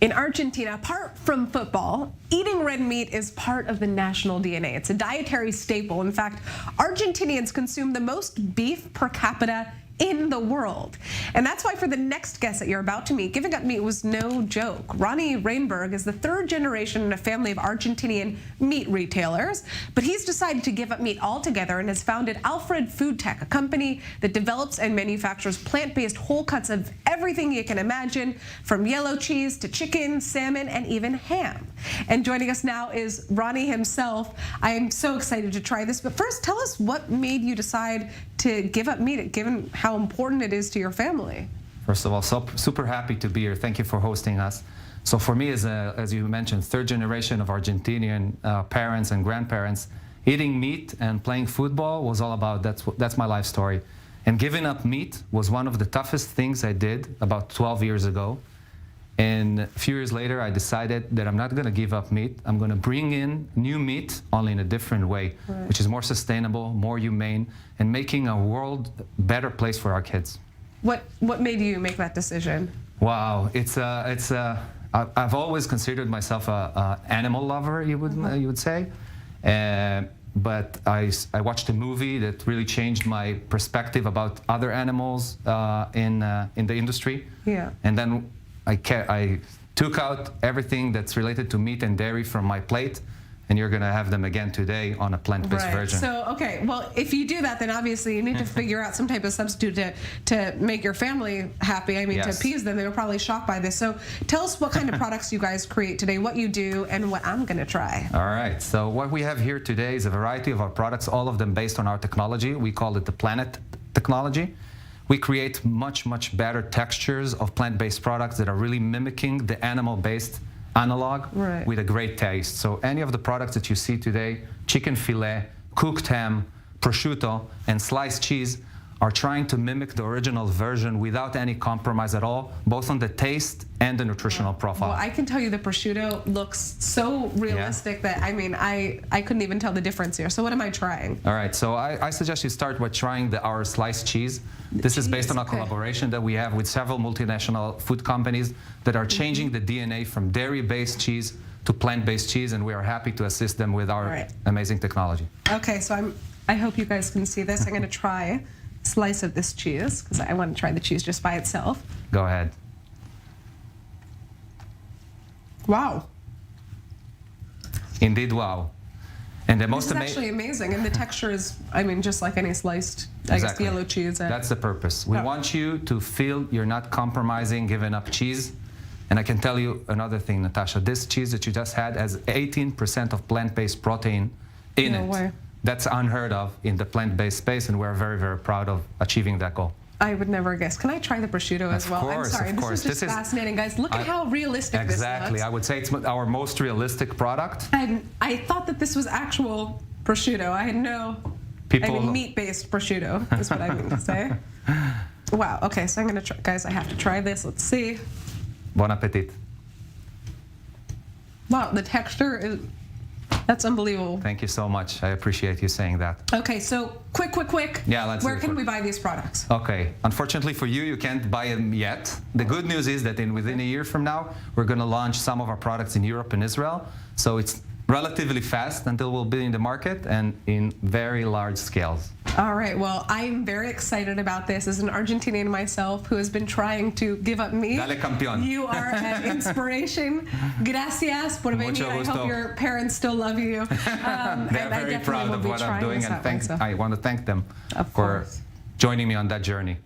In Argentina, apart from football, eating red meat is part of the national DNA. It's a dietary staple. In fact, Argentinians consume the most beef per capita in the world. And that's why for the next guest that you're about to meet, giving up meat was no joke. Ronny Reinberg is the third generation in a family of Argentinian meat retailers, but he's decided to give up meat altogether and has founded Alfred FoodTech, a company that develops and manufactures plant-based whole cuts of everything you can imagine, from yellow cheese to chicken, salmon, and even ham. And joining us now is Ronny himself. I am so excited to try this, but first tell us what made you decide to give up meat, given how important it is to your family. First of all, super happy to be here. Thank you for hosting us. So for me, as you mentioned, third generation of Argentinian parents and grandparents, eating meat and playing football was all about, that's my life story. And giving up meat was one of the toughest things I did about 12 years ago. And a few years later, I decided that I'm not going to give up meat. I'm going to bring in new meat, only in a different way, right, which is more sustainable, more humane, and making a world a better place for our kids. What made you make that decision? Wow, I've always considered myself a animal lover, you would say, but I watched a movie that really changed my perspective about other animals in the industry. Yeah. And then I took out everything that's related to meat and dairy from my plate, and you're going to have them again today on a plant-based version. So, okay, well, if you do that, then obviously you need to figure out some type of substitute to make your family happy. I mean, yes, to appease them. They were probably shocked by this. So tell us what kind of products you guys create today, what you do, and what I'm going to try. All right, so what we have here today is a variety of our products, all of them based on our technology. We call it the Planet technology. We create much better textures of plant-based products that are really mimicking the animal-based analog, right, with a great taste. So any of the products that you see today, chicken filet, cooked ham, prosciutto, and sliced cheese, are trying to mimic the original version without any compromise at all, both on the taste and the nutritional profile. Well, I can tell you the prosciutto looks so realistic, yeah, that, I mean, I couldn't even tell the difference here. So what am I trying? All right, so I suggest you start by trying our sliced cheese. This is based on a collaboration that we have with several multinational food companies that are changing the DNA from dairy-based cheese to plant-based cheese, and we are happy to assist them with our amazing technology. Okay, so I hope you guys can see this. I'm going to try slice of this cheese because I want to try the cheese just by itself. Go ahead. Wow. Indeed, wow. And the most amazing. It's actually amazing, and the texture is, I mean, just like any sliced, I guess, yellow cheese. That's the purpose. We want you to feel you're not compromising, giving up cheese. And I can tell you another thing, Natasha. This cheese that you just had has 18% of plant-based protein in it. Way. That's unheard of in the plant-based space, and we're very proud of achieving that goal. I would never guess. Can I try the prosciutto as well? Of course, I'm sorry, this is just fascinating, guys. Look at how realistic this looks. Exactly. I would say it's our most realistic product. I thought that this was actual prosciutto. I had no, meat-based prosciutto is what I mean to say. Wow. Okay, so I'm going to try. Guys, I have to try this. Let's see. Bon appetit. Wow, the texture is... That's unbelievable. Thank you so much. I appreciate you saying that. Okay, so quick. Yeah, where can we buy these products? Okay, unfortunately for you, you can't buy them yet. The good news is that within a year from now, we're going to launch some of our products in Europe and Israel. So it's relatively fast until we'll be in the market and in very large scales. All right, well, I'm very excited about this. As an Argentinian myself who has been trying to give up meat, Dale, campeón. You are an inspiration. Gracias por venir. I hope your parents still love you. They're very proud of what I'm doing, and I want to thank them for joining me on that journey.